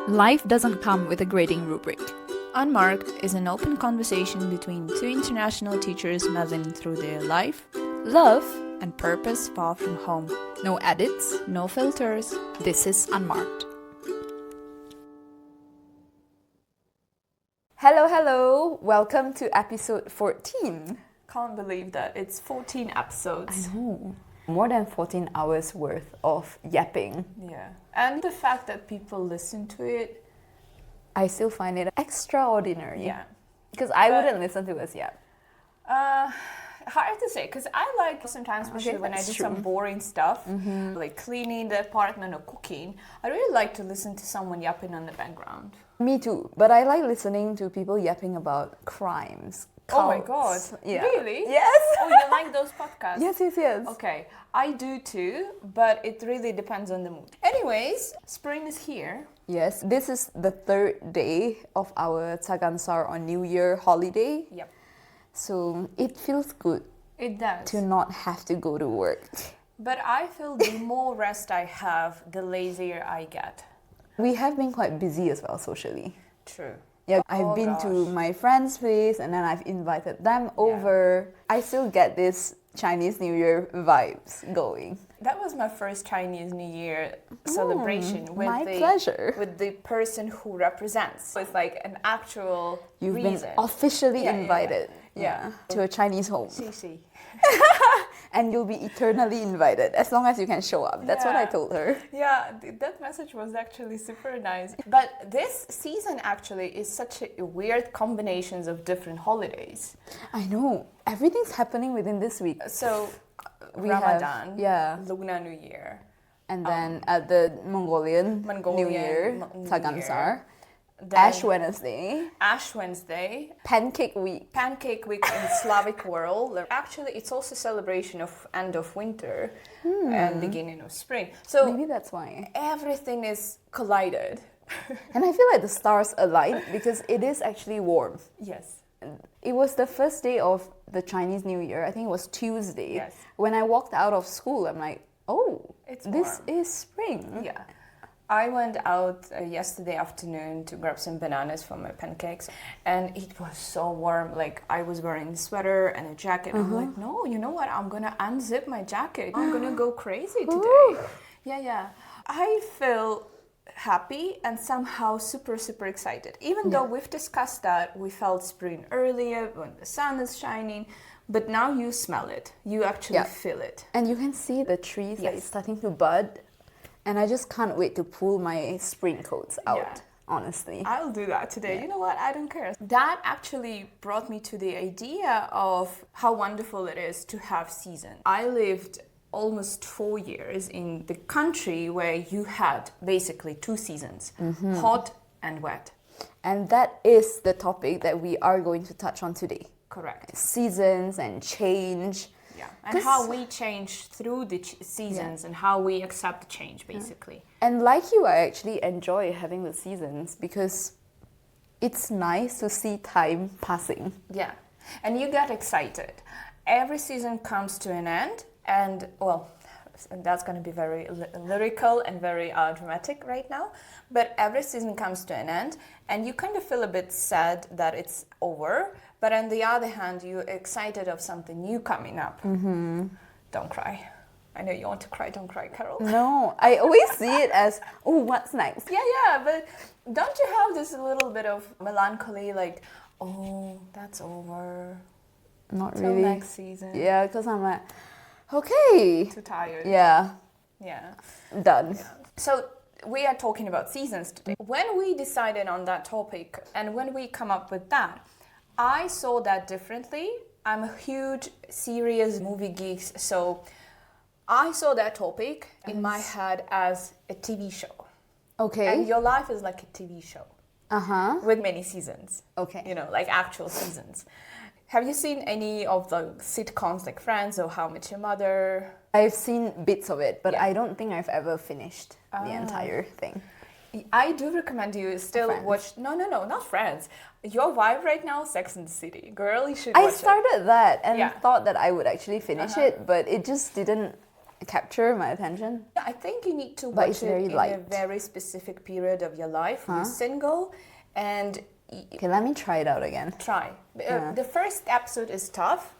Life doesn't come with a grading rubric. Unmarked is an open conversation between two international teachers melding through their life, Love, and purpose far from home. no edits. No filters. This is Unmarked. Hello, welcome to episode 14. Can't believe that. It's 14 episodes. know. More than 14 hours worth of yapping. Yeah. And the fact that people listen to it. I still find it extraordinary. Yeah. Because I wouldn't listen to us yet. Hard to say, because I like sometimes, especially when I do that's some true. boring stuff, like cleaning the apartment or cooking, I really like to listen to someone yapping on the background. Me too, but I like listening to people yapping about crimes. Oh my god. cults. Yeah. Really? Yes. Oh, you like those podcasts? Yes. Okay, I do too, but it really depends on the mood. Anyways, spring is here. Yes, this is the third day of our Tsagansar on New Year holiday. Yep, So it feels good it does. to not have to go to work. But I feel the more rest I have, the lazier I get. We have been quite busy as well socially. True. Yeah, Oh, I've been to gosh. my friend's place and then I've invited them over. I still get this Chinese New Year vibes going. That was my first Chinese New Year celebration with my pleasure. with the person who represents. So it's like an actual You've reason. been officially Yeah, yeah, invited yeah. to a Chinese home. Xi. And you'll be eternally invited as long as you can show up. That's what I Yeah. told her. Yeah, that message was actually super nice. But this season actually is such a weird combinations of different holidays. I know. Everything's happening within this week. So We Ramadan, have, Lunar New Year, And then at the Mongolian New Year, New Tsagansar, Year, then Ash Wednesday, Ash Wednesday, Pancake Week. Pancake Week in Slavic world. Actually, it's also celebration of end of winter and beginning of spring. So Maybe that's why. everything is collided. And I feel like the stars aligned because it is actually warm. Yes. It was the first day of the Chinese New Year. I think it was Tuesday. Yes. When I walked out of school, I'm like, oh, It's this warm. is spring. Yeah. I went out yesterday afternoon to grab some bananas for my pancakes, and it was so warm. Like, I was wearing a sweater and a jacket. I'm like, no, you know what? I'm gonna unzip my jacket. I'm gonna go crazy today. Yeah. I feel happy and somehow super excited. Even though we've discussed that we felt spring earlier when the sun is shining, but now you smell it. You actually feel it. And you can see the trees like Yes. starting to bud. And I just can't wait to pull my spring coats out, Yeah. honestly. I'll do that today. You know what? I don't care. That actually brought me to the idea of how wonderful it is to have season. I lived almost 4 years in the country where you had basically 2 seasons, hot and wet. And that is the topic that we are going to touch on today. Correct. Seasons and change. Yeah. And 'Cause- how we change through the seasons and how we accept change, basically. And like you, I actually enjoy having the seasons because it's nice to see time passing. Yeah, and you get excited. Every season comes to an end, and well, that's going to be very lyrical and very dramatic right now. But every season comes to an end, and you kind of feel a bit sad that it's over. But on the other hand, you're excited of something new coming up. Don't cry. I know you want to cry. Don't cry, Carol. No, I always see it as, oh, what's next? Yeah, but don't you have this little bit of melancholy, like, oh, that's over. Not Till really. next season. Yeah, because I'm like, okay. Too tired. Yeah, Yeah. done. So we are talking about seasons today. When we decided on that topic and when we come up with that, I saw that differently. I'm a huge serious movie geek, so I saw that topic in my head as a TV show. Okay. And your life is like a TV show Uh-huh. with many seasons. Okay. You know, like actual seasons. Have you seen any of the sitcoms like Friends or How I Met Your Mother? I've seen bits of it, but Yeah. I don't think I've ever finished the entire thing. I do recommend you still Friends. watch. No, not Friends. Your vibe right now, Sex and the City. Girl, you should I watch started that and Yeah. thought that I would actually finish it, but it just didn't capture my attention. I think you need to But watch it's it very in a light. very specific period of your life. You're single, and Okay, let me try it out again. try. Yeah. The first episode is tough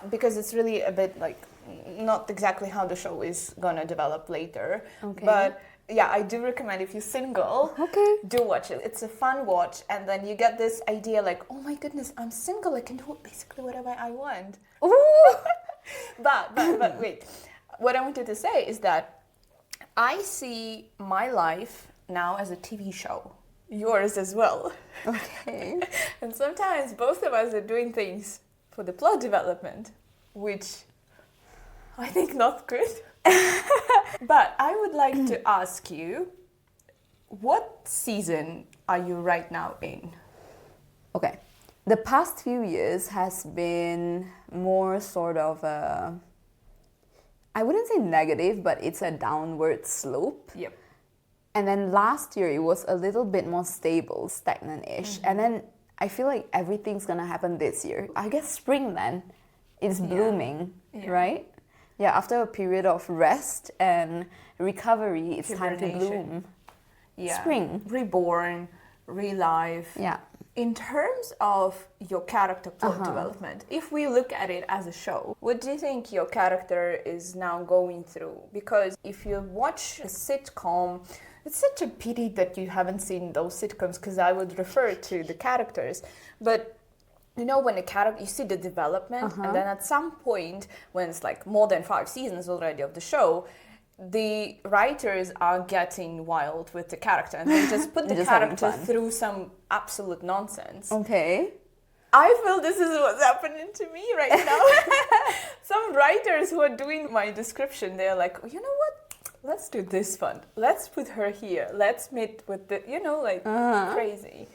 because it's really a bit like not exactly how the show is gonna develop later. Okay. But yeah, I do recommend if you're single, Okay. do watch it. It's a fun watch, and then you get this idea like, oh my goodness, I'm single. I can do basically whatever I want. Ooh! But wait, what I wanted to say is that I see my life now as a TV show. Yours as well. Okay. And sometimes both of us are doing things for the plot development, which I think not good. But I would like to ask you, what season are you right now in? Okay. The past few years has been more sort of a, I wouldn't say negative, but it's a downward slope. Yep. And then last year it was a little bit more stable, stagnant-ish. And then I feel like everything's gonna happen this year. I guess spring then is blooming, Yeah. right? Yeah, after a period of rest and recovery, it's time to Hibernation. bloom. Yeah. Spring. Reborn, relive. Yeah. In terms of your character plot development, if we look at it as a show, what do you think your character is now going through? Because if you watch a sitcom, it's such a pity that you haven't seen those sitcoms because I would refer to the characters. But you know, when a character, you see the development, and then at some point, when it's like more than 5 seasons already of the show, the writers are getting wild with the character and they just put the Just having character fun. through some absolute nonsense. Okay. I feel this is what's happening to me right now. Some writers who are doing my description, they're like, you know what? Let's do this one. Let's put her here. Let's meet with the, you know, like crazy.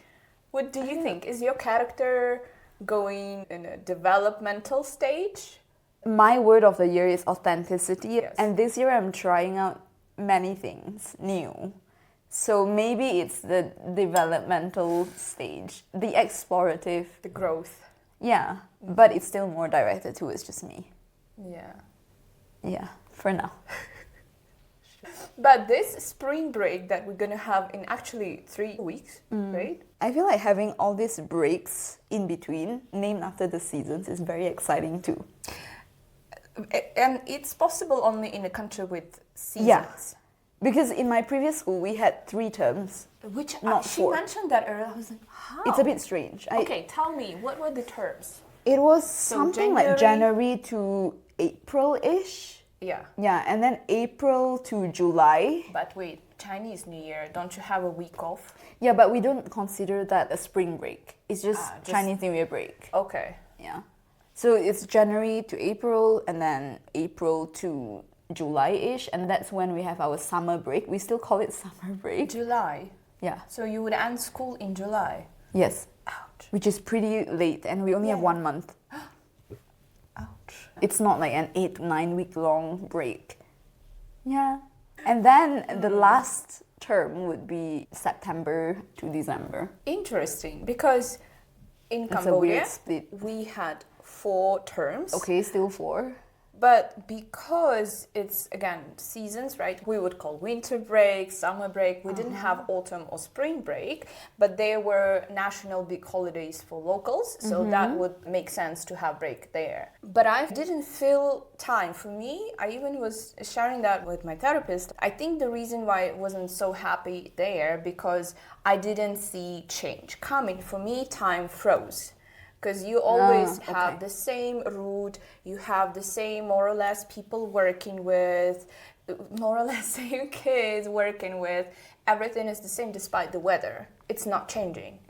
What do you think? Is your character going in a developmental stage? My word of the year is authenticity. Yes. And this year I'm trying out many things new. So maybe it's the developmental stage, the explorative. The growth. Yeah, but it's still more directed towards just me. Yeah. Yeah, for now. But this spring break that we're going to have in actually 3 weeks, right? I feel like having all these breaks in between, named after the seasons, is very exciting too. And it's possible only in a country with seasons. Yeah. Because in my previous school, we had 3 terms. Which Not she 4. mentioned that earlier. I was like, how? It's a bit strange. Okay, tell me, what were the terms? It was something like January to April-ish. Yeah. Yeah, and then April to July. But wait, Chinese New Year, don't you have a week off? Yeah, but we don't consider that a spring break. It's just Chinese New Year break. Okay. Yeah. So it's January to April and then April to July-ish, and that's when we have our summer break. We still call it summer break. July. Yeah. So you would end school in July. Yes. Ouch. Which is pretty late, and we only have 1 month. Ouch. It's not like an 8 to 9 week long break. Yeah. And then the last term would be September to December. Interesting, because in It's a Cambodia, weird split. we had 4 terms. Okay, still 4. But because it's, again, seasons, right? We would call winter break, summer break. We didn't have autumn or spring break, but there were national big holidays for locals, so that would make sense to have break there. But I didn't feel time. For me, I even was sharing that with my therapist. I think the reason why I wasn't so happy there, because I didn't see change coming. For me, time froze. Because you always have the same route, you have the same more or less people working with, more or less same kids working with. Everything is the same despite the weather. It's not changing.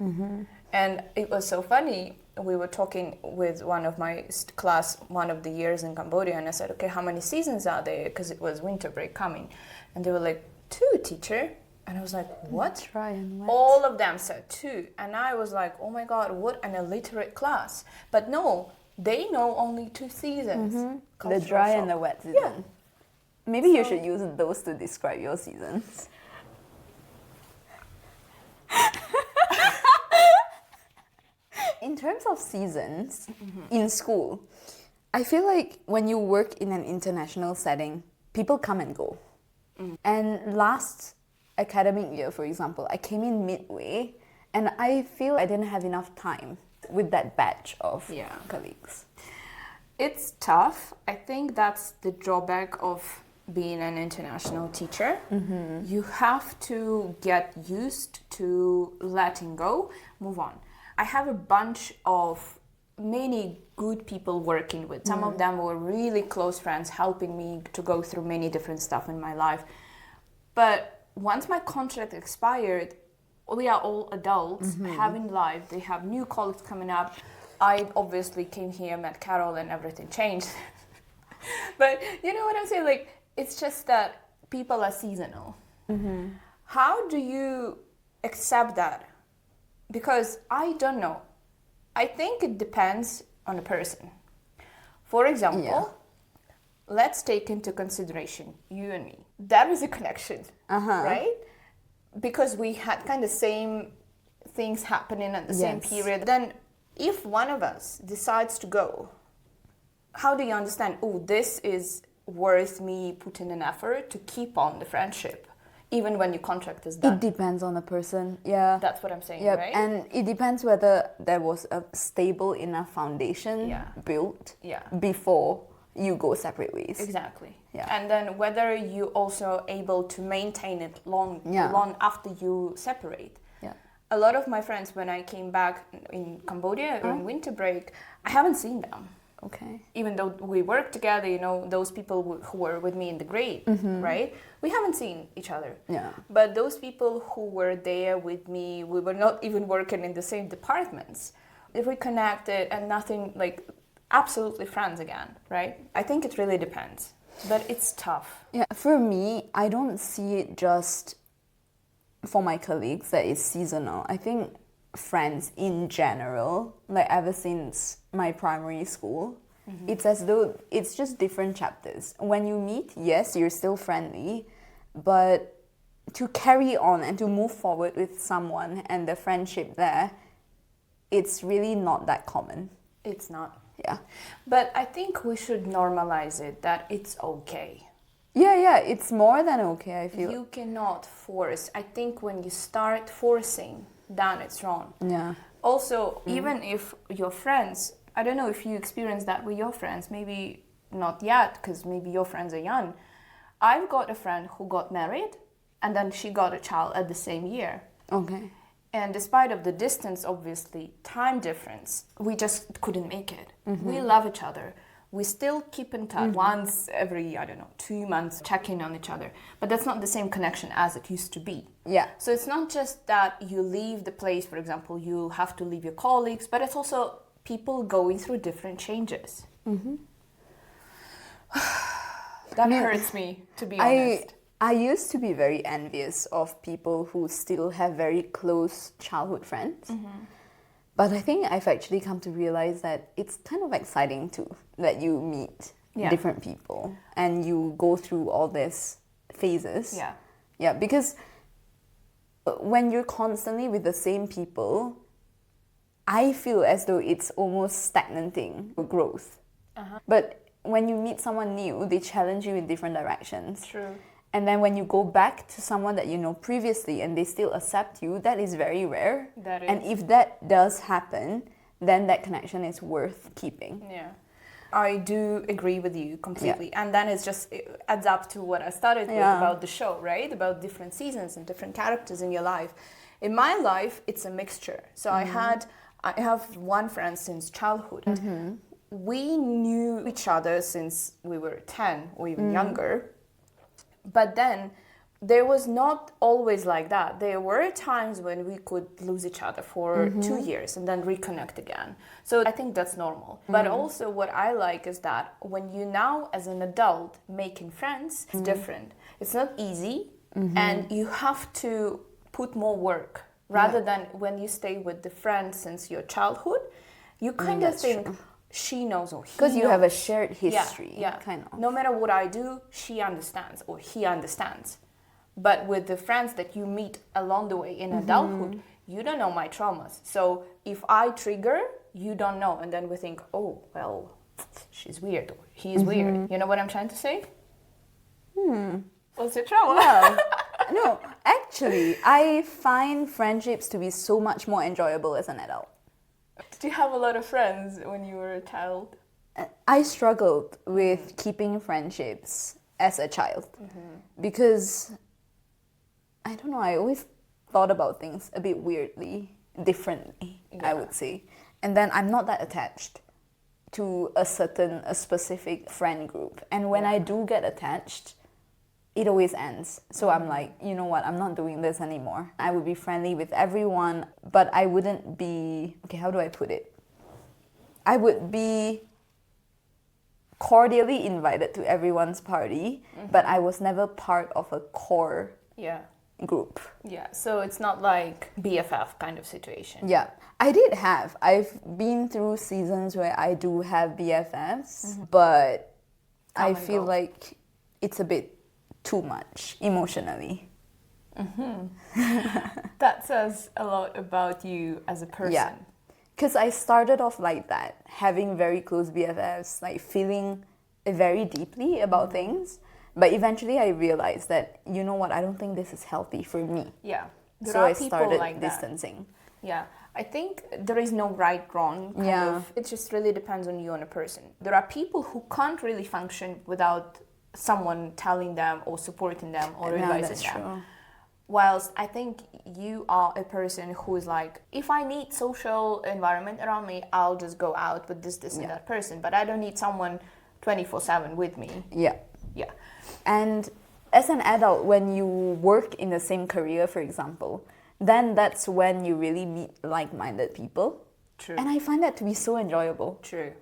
And it was so funny. We were talking with one of my class one of the years in Cambodia, and I said, okay, how many seasons are there? Because it was winter break coming. And they were like, 2, teacher. And I was like, what? Try and wet. All of them said 2. And I was like, oh my God, what an illiterate class. But no, they know only 2 seasons. The Cultural dry shock. and the wet season. Maybe you should use those to describe your seasons. In terms of seasons in school, I feel like when you work in an international setting, people come and go. And last academic year, for example, I came in midway, and I feel I didn't have enough time with that batch of colleagues. It's tough. I think that's the drawback of being an international teacher. You have to get used to letting go, move on. I have a bunch of many good people working with. Some of them were really close friends, helping me to go through many different stuff in my life. But once my contract expired, we are all adults, having life. They have new colleagues coming up. I obviously came here, met Carol, and everything changed. But you know what I'm saying? Like, it's just that people are seasonal. How do you accept that? Because I don't know. I think it depends on a person. For example, let's take into consideration you and me. There is a connection, right? Because we had kind of same things happening at the same period. Then if one of us decides to go, how do you understand, oh, this is worth me putting an effort to keep on the friendship, even when your contract is done? It depends on the person, yeah. That's what I'm saying, right? And it depends whether there was a stable enough foundation built before you go separate ways. Exactly. Yeah. And then whether you also able to maintain it long after you separate. Yeah. A lot of my friends, when I came back in Cambodia on winter break, I haven't seen them. Okay. Even though we work together, you know, those people who were with me in the grade, right? We haven't seen each other. Yeah. But those people who were there with me, we were not even working in the same departments. If we connected and nothing, like, absolutely friends again, right? I think it really depends. But it's tough. Yeah, for me, I don't see it just for my colleagues that it's seasonal. I think friends in general, like ever since my primary school, it's as though it's just different chapters. When you meet, yes, you're still friendly, but to carry on and to move forward with someone and the friendship there, it's really not that common. It's not. Yeah. But I think we should normalize it, that it's okay. Yeah, it's more than okay, I feel. You cannot force. I think when you start forcing, then it's wrong. Yeah. Also, even if your friends, I don't know if you experience that with your friends, maybe not yet, because maybe your friends are young. I've got a friend who got married, and then she got a child at the same year. Okay. And despite of the distance, obviously, time difference, we just couldn't make it. We love each other. We still keep in touch once every, 2 months, checking on each other. But that's not the same connection as it used to be. Yeah. So it's not just that you leave the place, for example, you have to leave your colleagues, but it's also people going through different changes. That hurts me, to be honest. I used to be very envious of people who still have very close childhood friends. But I think I've actually come to realize that it's kind of exciting too, that you meet different people and you go through all these phases. Yeah, because when you're constantly with the same people, I feel as though it's almost stagnating growth. But when you meet someone new, they challenge you in different directions. True. And then when you go back to someone that you know previously and they still accept you, that is very rare. That is. And if that does happen, then that connection is worth keeping. Yeah. I do agree with you completely. Yeah. And then it adds up to what I started with about the show, right? About different seasons and different characters in your life. In my life, it's a mixture. So I have one friend since childhood. We knew each other since we were 10 or even younger. But then there was not always like that. There were times when we could lose each other for 2 years and then reconnect again. So I think that's normal. But also what I like is that when you now as an adult making friends, it's different. It's not easy and you have to put more work rather than when you stay with the friend since your childhood. You kind of think... True. She knows or he knows. Because you have a shared history, kind of. No matter what I do, she understands or he understands. But with the friends that you meet along the way in adulthood, you don't know my traumas. So if I trigger, you don't know. And then we think, oh, well, she's weird or he's weird. You know what I'm trying to say? What's your trouble? Well, no, actually, I find friendships to be so much more enjoyable as an adult. Did you have a lot of friends when you were a child? I struggled with keeping friendships as a child because, I don't know, I always thought about things a bit weirdly, differently, I would say. And then I'm not that attached to a specific friend group. And when I do get attached, it always ends. So I'm like, you know what, I'm not doing this anymore. I would be friendly with everyone, but I wouldn't be, okay, how do I put it? I would be cordially invited to everyone's party, but I was never part of a core group. Yeah, so it's not like BFF kind of situation. Yeah, I've been through seasons where I do have BFFs, but I feel like it's a bit too much emotionally. That says a lot about you as a person. Yeah, because I started off like that, having very close BFFs, like feeling very deeply about things. But eventually I realized that, you know what, I don't think this is healthy for me. Yeah. So I started distancing. Yeah. I think there is no right, wrong. It just really depends on you and a person. There are people who can't really function without someone telling them or supporting them or advising them. True. Whilst I think you are a person who is like, if I need social environment around me, I'll just go out with this and that person. But I don't need someone 24/7 with me. Yeah. Yeah. And as an adult, when you work in the same career, for example, then that's when you really meet like-minded people. True. And I find that to be so enjoyable. True.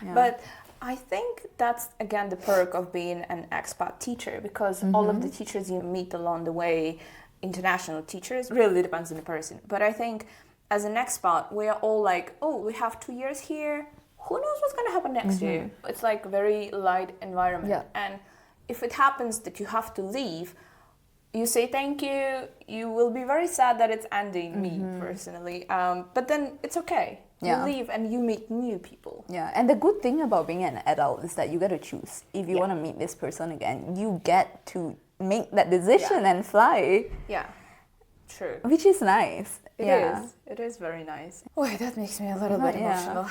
Yeah. But I think that's, again, the perk of being an expat teacher, because all of the teachers you meet along the way, international teachers, really depends on the person. But I think as an expat, we are all like, oh, we have 2 years here. Who knows what's going to happen next year? It's like a very light environment. Yeah. And if it happens that you have to leave, you say thank you. You will be very sad that it's ending, me personally. But then it's okay. You leave and you meet new people. Yeah, and the good thing about being an adult is that you get to choose. If you want to meet this person again, you get to make that decision and fly. Yeah, true. Which is nice. It is. It is very nice. Oh, that makes me a little bit emotional.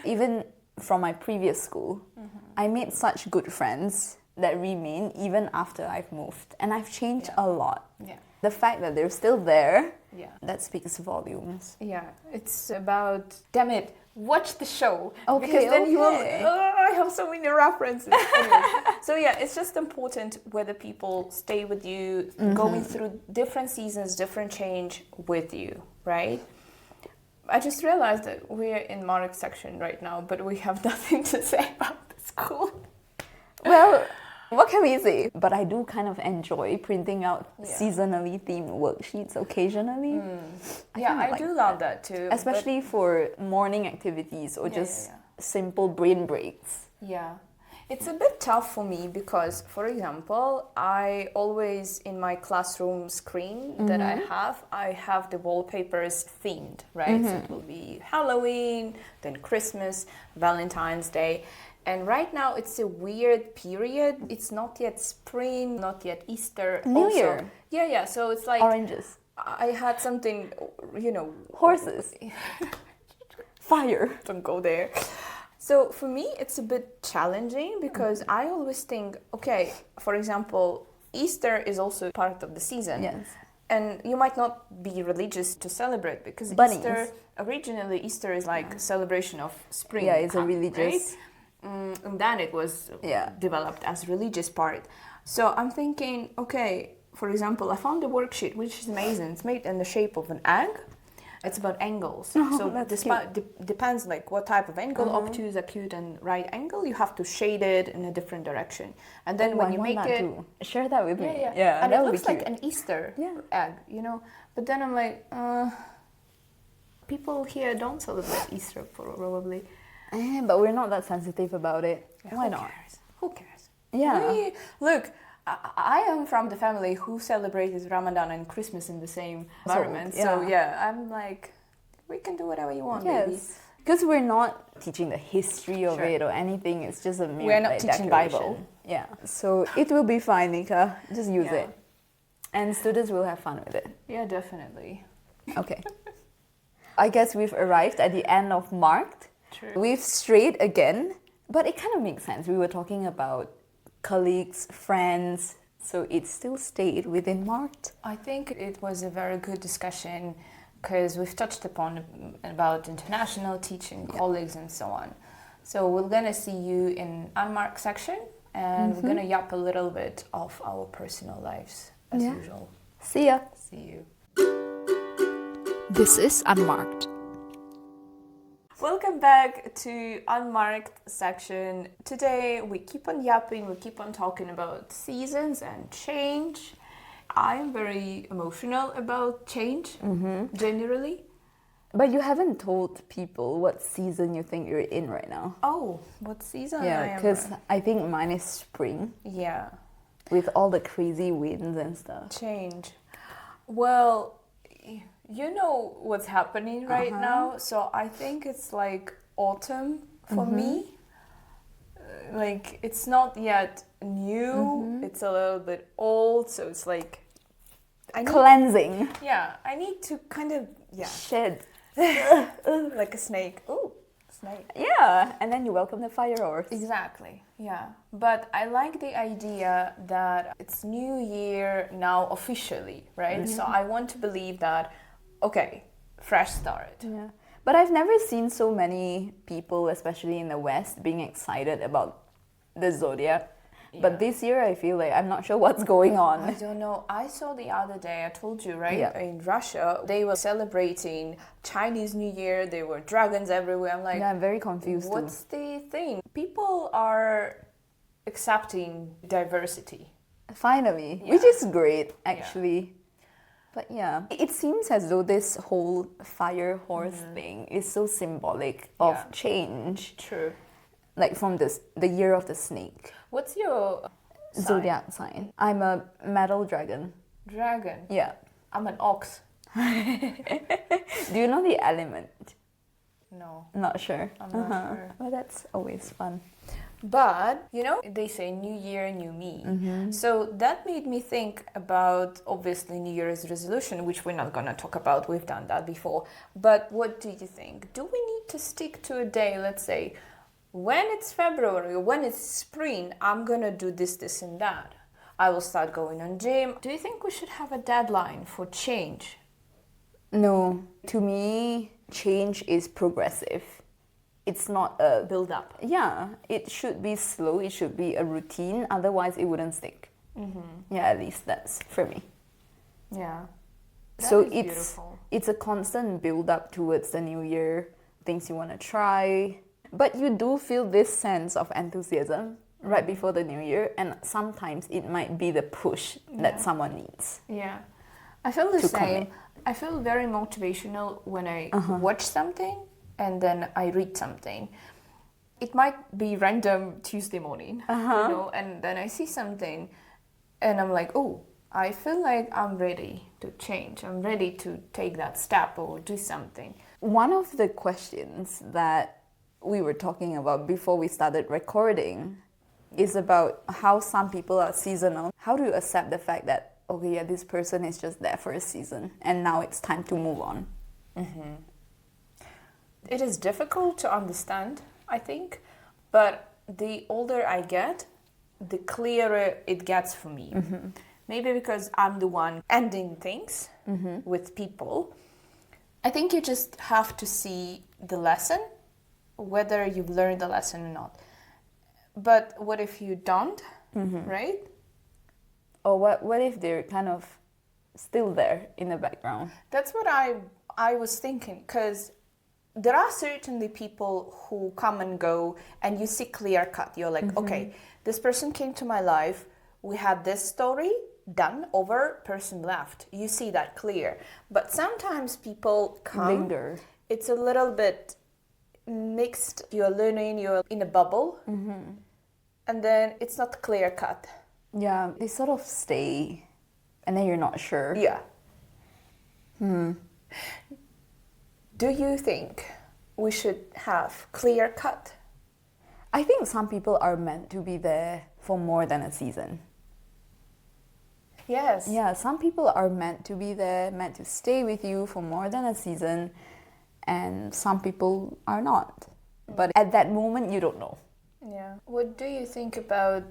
Even from my previous school, I made such good friends that remain even after I've moved. And I've changed a lot. Yeah. The fact that they're still there, that speaks volumes. Yeah, it's about, damn it, watch the show. Okay, because then you will, I have so many references. Anyway, so yeah, it's just important whether people stay with you, going through different seasons, different change with you, right? I just realized that we're in Mark's section right now, but we have nothing to say about the school. Well, what can we say? But I do kind of enjoy printing out seasonally themed worksheets occasionally. I do love that too. Especially for morning activities or just simple brain breaks. Yeah. It's a bit tough for me because, for example, I always, in my classroom screen that I have the wallpapers themed, right? So it will be Halloween, then Christmas, Valentine's Day. And right now it's a weird period. It's not yet spring, not yet Easter. New Year. Yeah. So it's like... Oranges. I had something, Horses. Fire. Don't go there. So for me, it's a bit challenging because I always think, okay, for example, Easter is also part of the season. Yes. And you might not be religious to celebrate because originally Easter is like celebration of spring. Yeah, it's a religious... Right? And then it was developed as religious part. So I'm thinking, okay, for example, I found a worksheet, which is amazing. It's made in the shape of an egg. It's about angles. So depends like what type of angle, obtuse, acute, and right angle. You have to shade it in a different direction. And then when you make it... Share that with me. Yeah. And it looks like an Easter egg, But then I'm like, people here don't celebrate Easter probably. But we're not that sensitive about it. Yeah, Why not? Who cares? Yeah. Look, I am from the family who celebrates Ramadan and Christmas in the same environment. So I'm like, we can do whatever you want, baby. Because we're not teaching the history of Sure. it or anything. It's just a mere We're not teaching decoration. Bible. Yeah. So it will be fine, Nika. Just use Yeah. it. And students will have fun with it. Yeah, definitely. Okay. I guess we've arrived at the end of Marked. True. We've strayed again, but it kind of makes sense. We were talking about colleagues, friends, so it still stayed within Marked. I think it was a very good discussion because we've touched upon about international teaching, colleagues, and so on. So we're gonna see you in unmarked section, and we're gonna yap a little bit of our personal lives as Yeah. usual. See ya. See you. This is Unmarked. Welcome back to unmarked section. Today we keep on yapping, we keep on talking about seasons and change. I'm very emotional about change, generally. But you haven't told people what season you think you're in right now. Oh, what season I Yeah, am? because I think mine is spring Yeah, with all the crazy winds and stuff. change. Well, you know what's happening right now, so I think it's like autumn for me. Like it's not yet new, it's a little bit old, so it's like Cleansing. I need to kind of Shed. like a snake. Ooh, snake. Yeah, and then you welcome the fire horse. Exactly, yeah. But I like the idea that it's New Year now officially, right? So I want to believe that, okay, fresh start. Yeah. But I've never seen so many people, especially in the West, being excited about the zodiac. But this year, I feel like I'm not sure what's going I on. don't know. I saw the other day, I told you, right? Yeah. In Russia, they were celebrating Chinese New Year. There were dragons everywhere. I'm like, Yeah, I'm very confused too. what's the thing? People are accepting diversity. Finally, Yeah. which is great, actually. But yeah, it seems as though this whole fire horse thing is so symbolic of Yeah. change. True. Like from the year of the snake. What's your sign? Zodiac sign. I'm a metal dragon. Dragon. Yeah. I'm an ox. Do you know the element? No, Not sure. I'm not sure. Well, that's always fun. But, you know, they say new year, new me. So that made me think about, obviously, New Year's resolution, which we're not going to talk about. We've done that before. But what do you think? Do we need to stick to a day, let's say, when it's February or when it's spring, I'm going to do this, this, and that. I will start going on gym. Do you think we should have a deadline for change? No, to me, change is progressive. It's not a Build up. Yeah, it should be slow. It should be a routine. Otherwise, it wouldn't stick. Yeah, at least that's for me. Yeah. That So is it's beautiful. it's a constant build up towards the new year, things you want to try. But you do feel this sense of enthusiasm right before the new year, and sometimes it might be the push that someone needs. Yeah, I feel the To same. commit. I feel very motivational when I watch something and then I read something. It might be random Tuesday morning, you know, and then I see something and I'm like, oh, I feel like I'm ready to change. I'm ready to take that step or do something. One of the questions that we were talking about before we started recording is about how some people are seasonal. How do you accept the fact that, okay, yeah, this person is just there for a season and now it's time to move on? It is difficult to understand, I think, but the older I get, the clearer it gets for me. Maybe because I'm the one ending things with people. I think you just have to see the lesson, whether you've learned the lesson or not. But what if you don't, right? Or what if they're kind of still there in the background? That's what I was thinking, because there are certainly people who come and go and you see clear cut. You're like, okay, this person came to my life, we had this story, done, over, person left. You see that clear. But sometimes people come, Linger. it's a little bit mixed. You're learning, you're in a bubble, and then it's not clear cut. Yeah, they sort of stay and then you're not sure. Yeah. Do you think we should have clear cut? I think some people are meant to be there for more than a season. Yes. Yeah, some people are meant to be there, meant to stay with you for more than a season, and some people are not. But at that moment, you don't know. Yeah. What do you think about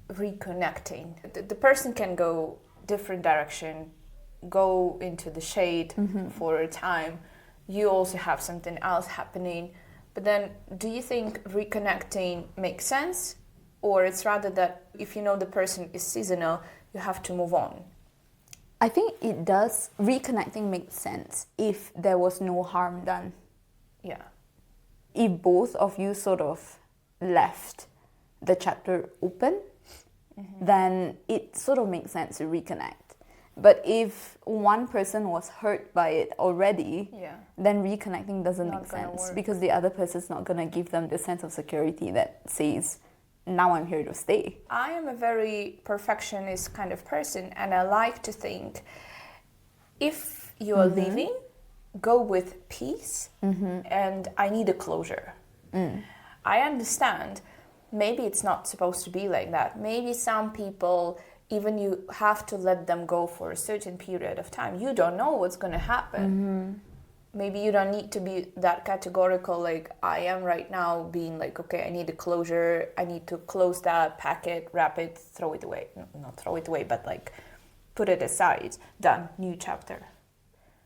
reconnecting? The person can go different direction, go into the shade for a time. You also have something else happening. But then, do you think reconnecting makes sense? Or it's rather that if you know the person is seasonal, you have to move on? I think it does. Reconnecting makes sense if there was no harm done. Yeah. If both of you sort of left the chapter open, then it sort of makes sense to reconnect. But if one person was hurt by it already, then reconnecting doesn't make sense because the other person's not going to give them the sense of security that says, now I'm here to stay. I am a very perfectionist kind of person, and I like to think if you are leaving, go with peace, and I need a closure. I understand maybe it's not supposed to be like that. Maybe some people, even you have to let them go for a certain period of time. You don't know what's going to happen. Maybe you don't need to be that categorical like I am right now, being like, okay, I need a closure. I need to close that, pack it, wrap it, throw it away. Not throw it away, but like put it aside. Done. New chapter.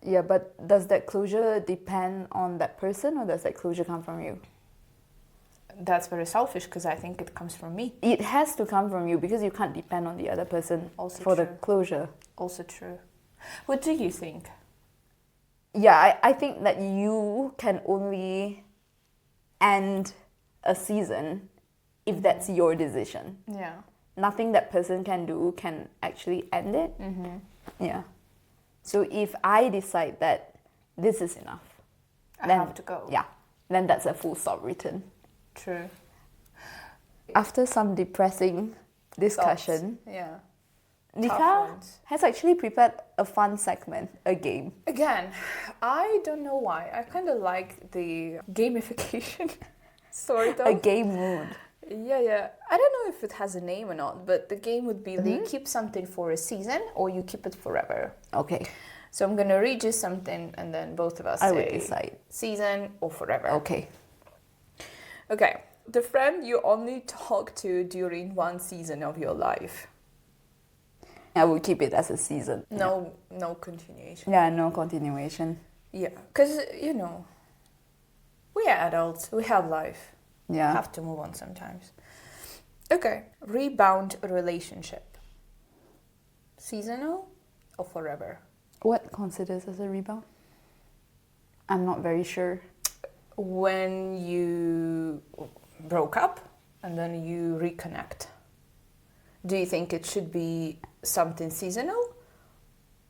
Yeah, but does that closure depend on that person or does that closure come from you? That's very selfish because I think it comes from me. It has to come from you because you can't depend on the other person Also for true. the closure. Also true. What do you think? Yeah, I think that you can only end a season if that's your decision. Yeah. Nothing that person can do can actually end it. Yeah. So if I decide that this is enough, I then have to go. Yeah, then that's a full stop written. True. After some depressing discussion, Yeah. Nika ones. has actually prepared a fun segment, a game. Again, I don't know why. I kind of like the gamification, sort of. A game mood. Yeah. I don't know if it has a name or not, but the game would be you keep something for a season or you keep it forever. Okay, So I'm going to read you something and then both of us I say will decide. season or forever. Okay. Okay. The friend you only talk to during one season of your life. I will keep it as a season. No continuation. Yeah, no continuation. Yeah, because, we are adults. We have life. Yeah. Have to move on sometimes. Okay. Rebound relationship. Seasonal or forever? What considers as a rebound? I'm not very sure. When you broke up and then you reconnect. Do you think it should be something seasonal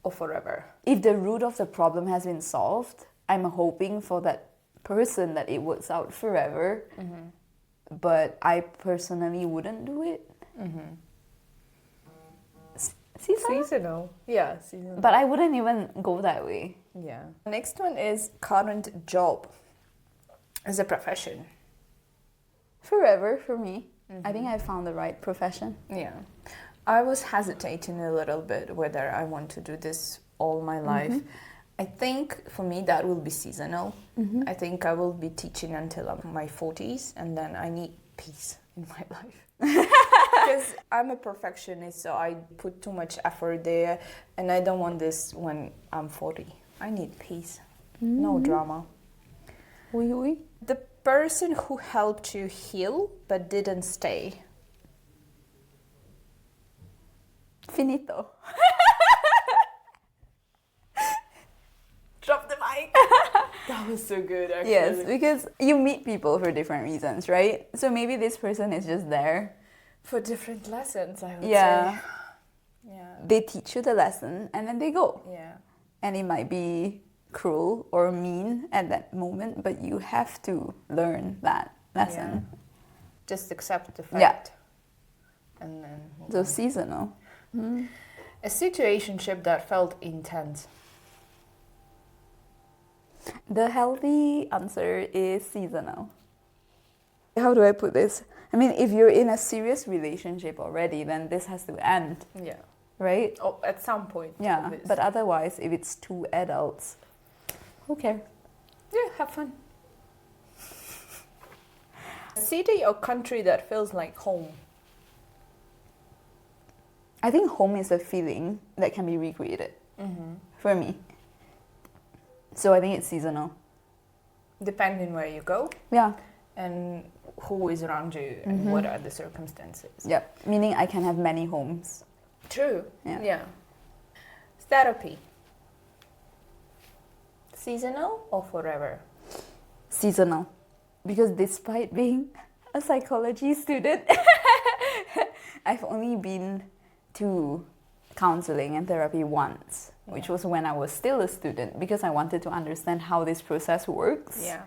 or forever? If the root of the problem has been solved, I'm hoping for that person that it works out forever. But I personally wouldn't do it. Seasonal? Seasonal. Yeah, seasonal. But I wouldn't even go that way. Yeah. Next one is current job as a profession. Forever for me. I think I found the right profession. Yeah. I was hesitating a little bit whether I want to do this all my life. I think for me that will be seasonal. I think I will be teaching until I'm my 40s and then I need peace in my life. Because I'm a perfectionist, so I put too much effort there and I don't want this when I'm 40. I need peace. No drama. Oui. The person who helped you heal but didn't stay. Finito. Drop the mic. That was so good, actually. Yes, because you meet people for different reasons, right? So maybe this person is just there. For different lessons, I would Yeah. say. Yeah. They teach you the lesson and then they go. Yeah. And it might be cruel or mean at that moment, but you have to learn that lesson. Just accept the fact. Yeah. And then So seasonal. a situationship that felt intense. The healthy answer is seasonal. How do I put this? I mean, if you're in a serious relationship already, then this has to end, Yeah. right? Oh, at some point. Yeah, obviously. but otherwise, if it's two adults, who cares? Yeah, have fun. City or country that feels like home? I think home is a feeling that can be recreated for me. So I think it's seasonal. Depending where you go Yeah. and who is around you and what are the circumstances. Yeah. Meaning I can have many homes. True. Yeah. Therapy. Seasonal or forever? Seasonal. Because despite being a psychology student, I've only been to counseling and therapy once, which was when I was still a student, because I wanted to understand how this process works. Yeah.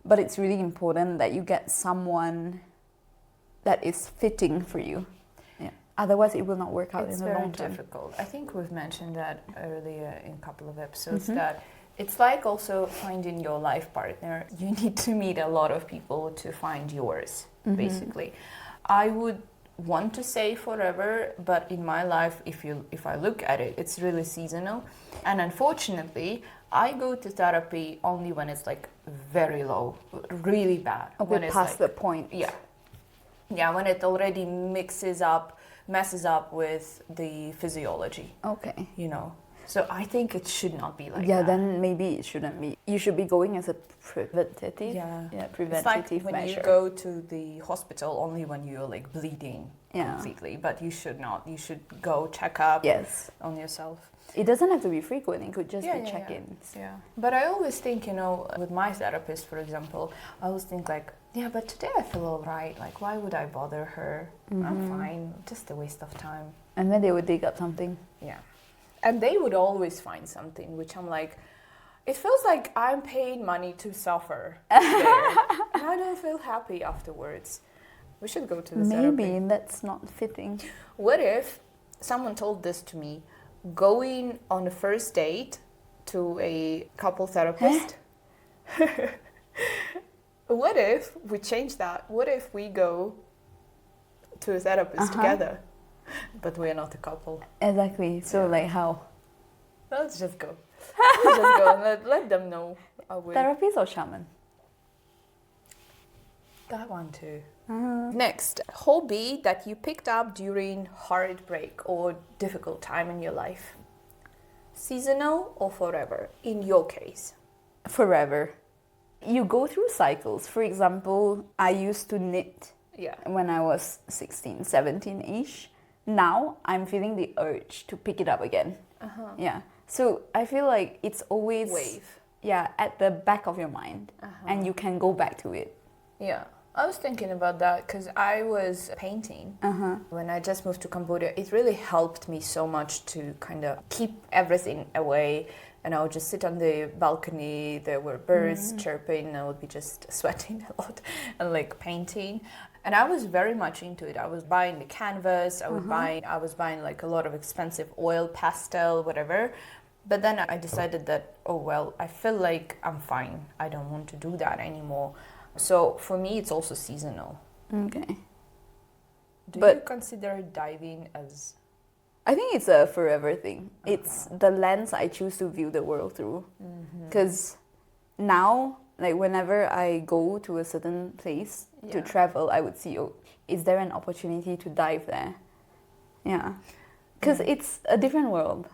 But it's really important that you get someone that is fitting for you. Yeah. Otherwise, it will not work out It's in the very long term. difficult. I think we've mentioned that earlier in a couple of episodes that it's like also finding your life partner. You need to meet a lot of people to find yours, basically. I would want to say forever, but in my life, if I look at it, it's really seasonal. And unfortunately, I go to therapy only when it's like very low, really bad. Okay, when it's past like, the point. yeah, when it already messes up with the physiology, Okay. you know. So I think it should not be like Yeah, that. then maybe it shouldn't be. You should be going as a preventative. Yeah. Yeah, It's like preventative when measure. you go to the hospital only when you're like bleeding Yeah. completely, but you should not. You should go check up Yes. on yourself. It doesn't have to be frequent. It could just be Yeah. check-ins. Yeah. But I always think, you know, with my therapist, for example, I always think like, yeah, but today I feel all right. Like, why would I bother her? I'm fine. Just a waste of time. And then they would dig up something. Yeah. And they would always find something, which I'm like, it feels like I'm paying money to suffer there. And I don't feel happy afterwards. We should go to the Maybe therapy. that's not fitting. What if someone told this to me, going on a first date to a couple therapist? What if we change that? What if we go to a therapist together, but we're not a couple? Exactly. So like how? Let's just go. Let's just go and let them know. Therapist or shaman? That one too. Next, hobby that you picked up during heartbreak or difficult time in your life. Seasonal or forever, in your case? Forever. You go through cycles. For example, I used to knit Yeah. when I was 16, 17-ish. Now I'm feeling the urge to pick it up again. Yeah. So I feel like it's always Wave. Yeah, at the back of your mind, and you can go back to it. Yeah. I was thinking about that because I was painting when I just moved to Cambodia. It really helped me so much to kind of keep everything away. And I would just sit on the balcony. There were birds chirping, and I would be just sweating a lot and like painting. And I was very much into it. I was buying the canvas. I was buying like a lot of expensive oil, pastel, whatever. But then I decided that, oh well, I feel like I'm fine. I don't want to do that anymore. So for me, it's also seasonal. Okay. Do But- you consider diving as... I think it's a forever thing. It's the lens I choose to view the world through. Because now, like whenever I go to a certain place to Yeah. travel, I would see, oh, is there an opportunity to dive there? Yeah. Because it's a different world.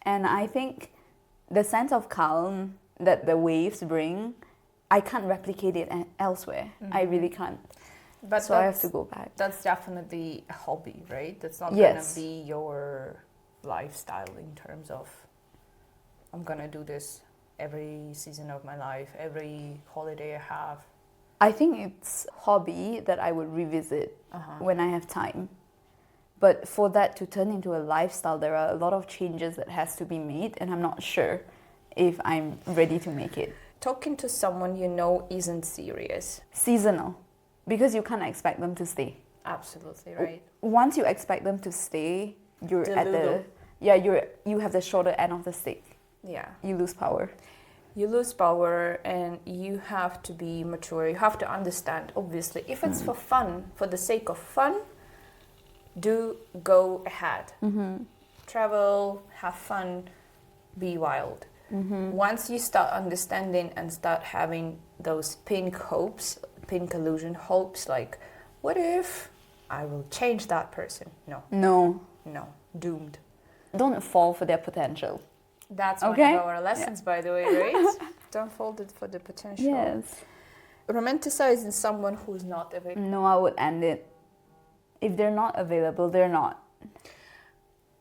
And I think the sense of calm that the waves bring, I can't replicate it elsewhere. I really can't. But So I have to go back. That's definitely a hobby, right? That's not Yes. going to be your lifestyle in terms of, I'm going to do this every season of my life, every holiday I have. I think it's hobby that I would revisit when I have time. But for that to turn into a lifestyle, there are a lot of changes that has to be made, and I'm not sure if I'm ready to make it. Talking to someone you know isn't serious. Seasonal, because you can't expect them to stay. Absolutely, right? Once you expect them to stay, you're at Delulu. you have the shorter end of the stick. Yeah. You lose power. You lose power and you have to be mature. You have to understand, obviously. If it's for fun, for the sake of fun, do go ahead. Travel, have fun, be wild. Once you start understanding and start having those pink illusion hopes, like, what if I will change that person? No, doomed. Don't fall for their potential. That's one of our lessons, by the way, right? Don't fall for the potential. Yes. Romanticizing someone who's not available. No, I would end it. If they're not available, they're not.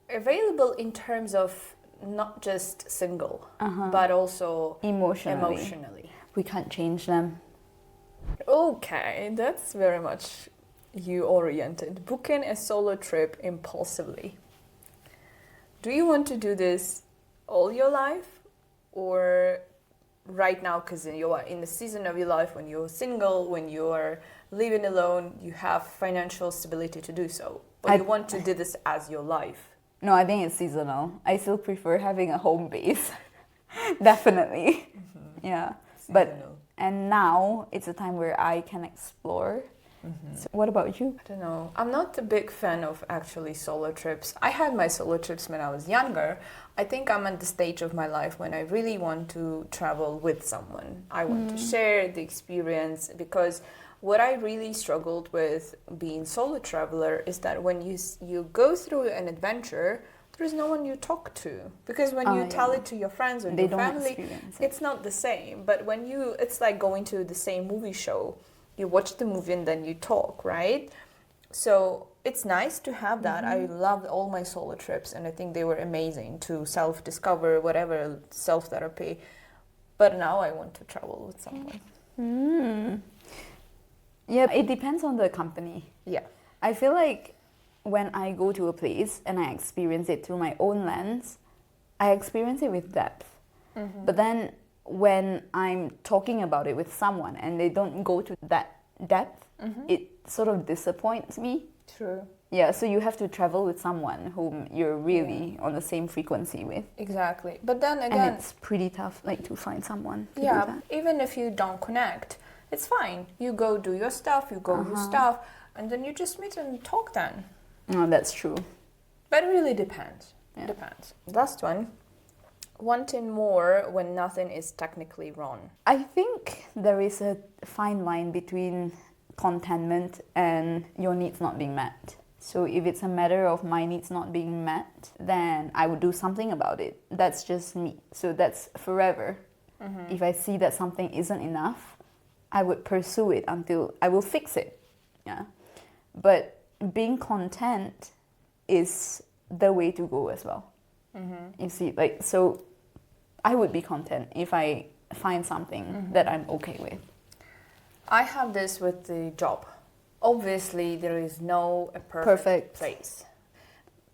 Available in terms of not just single, but also emotionally. We can't change them. Okay, that's very much you-oriented. Booking a solo trip impulsively. Do you want to do this all your life, or right now, because you are in the season of your life when you're single, when you are living alone, you have financial stability to do so, or you want to do this as your life? No, I think it's seasonal. I still prefer having a home base. Definitely. Yeah. Seasonal. And now it's a time where I can explore. So what about you? I don't know. I'm not a big fan of actually solo trips. I had my solo trips when I was younger. I think I'm at the stage of my life when I really want to travel with someone. I want to share the experience, because what I really struggled with being solo traveler is that when you go through an adventure, there is no one you talk to, because when you tell it to your friends or your family, it's not the same. But when it's like going to the same movie show. You watch the movie and then you talk, right? So it's nice to have that. I loved all my solo trips, and I think they were amazing to self-discover, whatever, self-therapy. But now I want to travel with someone. Yeah, it depends on the company. Yeah. I feel like when I go to a place and I experience it through my own lens, I experience it with depth. But then when I'm talking about it with someone and they don't go to that depth, it sort of disappoints me. True. Yeah, so you have to travel with someone whom you're really on the same frequency with. Exactly. But then again... And it's pretty tough, like, to find someone to do that. Even if you don't connect, it's fine. You go do your stuff, you go do stuff, and then you just meet and talk then. Oh, that's true. But it really depends. Depends. Last one. Wanting more when nothing is technically wrong. I think there is a fine line between contentment and your needs not being met. So if it's a matter of my needs not being met, then I would do something about it. That's just me. So that's forever. If I see that something isn't enough, I would pursue it until I will fix it. Yeah. But being content is the way to go as well. You see, like, so I would be content if I find something that I'm okay with. I have this with the job. Obviously, there is no perfect place.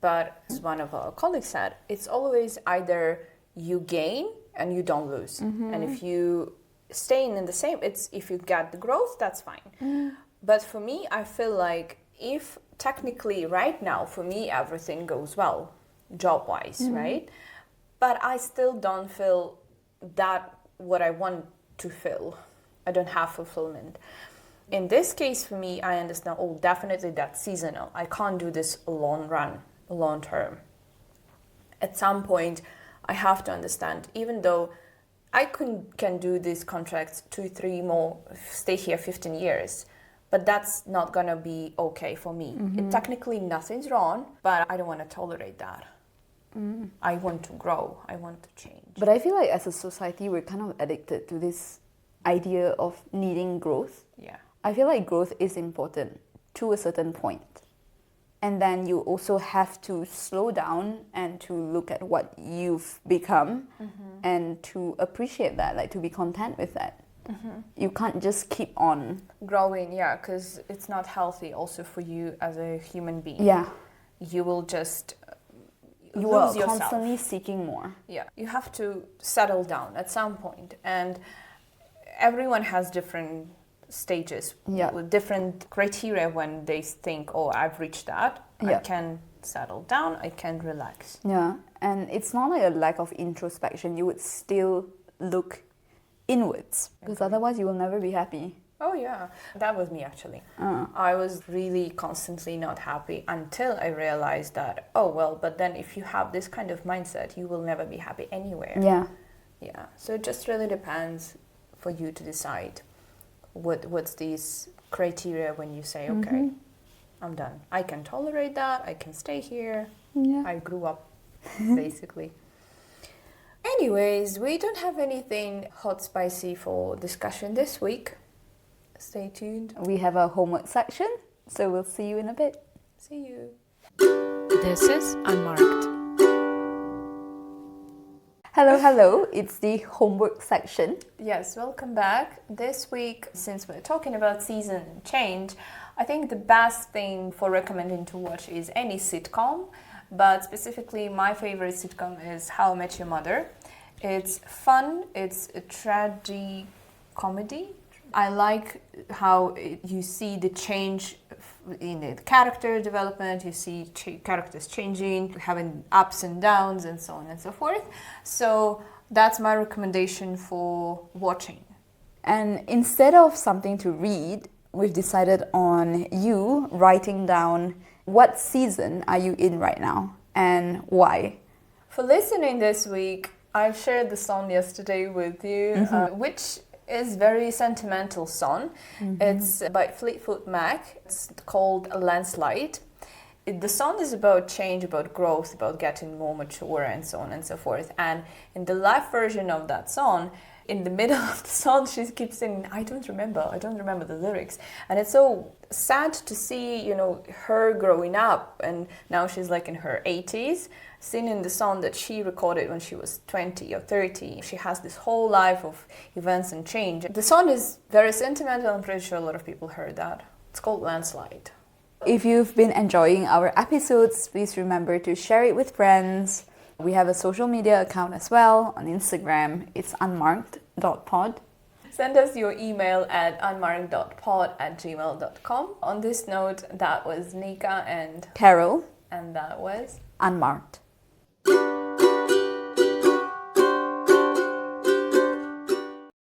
But as one of our colleagues said, it's always either you gain and you don't lose. And if you stay in the same, if you get the growth, that's fine. But for me, I feel like if technically right now, for me, everything goes well, job-wise, right? But I still don't feel that what I want to feel. I don't have fulfillment. In this case, for me, I understand, definitely that's seasonal. I can't do this long term. At some point, I have to understand, even though I can do these contracts 2-3 more, stay here 15 years, but that's not gonna be okay for me. Technically, nothing's wrong, but I don't want to tolerate that. I want to grow. I want to change. But I feel like as a society, we're kind of addicted to this idea of needing growth. Yeah. I feel like growth is important to a certain point. And then you also have to slow down and to look at what you've become and to appreciate that, like to be content with that. You can't just keep on growing, because it's not healthy also for you as a human being. Yeah. You will just you lose are yourself. Constantly seeking more. Yeah, you have to settle down at some point, and everyone has different stages with different criteria when they think, I've reached that. I can settle down, I can relax. Yeah, and it's not like a lack of introspection. You would still look inwards, because otherwise you will never be happy. Oh yeah, that was me actually. I was really constantly not happy until I realized that, oh well, but then if you have this kind of mindset, you will never be happy anywhere. Yeah. Yeah, so it just really depends for you to decide what's these criteria when you say, okay, I'm done. I can tolerate that, I can stay here. Yeah. I grew up, basically. Anyways, we don't have anything hot spicy for discussion this week. Stay tuned. We have a homework section, so we'll see you in a bit. See you. This is Unmarked. Hello, it's the homework section. Yes, welcome back. This week, since we're talking about season change, I think the best thing for recommending to watch is any sitcom, but specifically my favorite sitcom is How I Met Your Mother. It's fun, it's a tragedy comedy. I like how you see the change in the character development, you see characters changing, having ups and downs and so on and so forth. So that's my recommendation for watching. And instead of something to read, we've decided on you writing down what season are you in right now and why. For listening this week, I've shared the song yesterday with you, which is very sentimental song. It's by Fleetwood Mac. It's called Landslide. The song is about change, about growth, about getting more mature and so on and so forth. And in the live version of that song, in the middle of the song, she keeps saying, I don't remember the lyrics. And it's so sad to see, her growing up, and now she's like in her 80s, singing the song that she recorded when she was 20 or 30. She has this whole life of events and change. The song is very sentimental. I'm pretty sure a lot of people heard that. It's called Landslide. If you've been enjoying our episodes, please remember to share it with friends. We have a social media account as well on Instagram. It's unmarked.pod. Send us your email at unmarked.pod@gmail.com. On this note, that was Nika and Carol. that was Unmarked.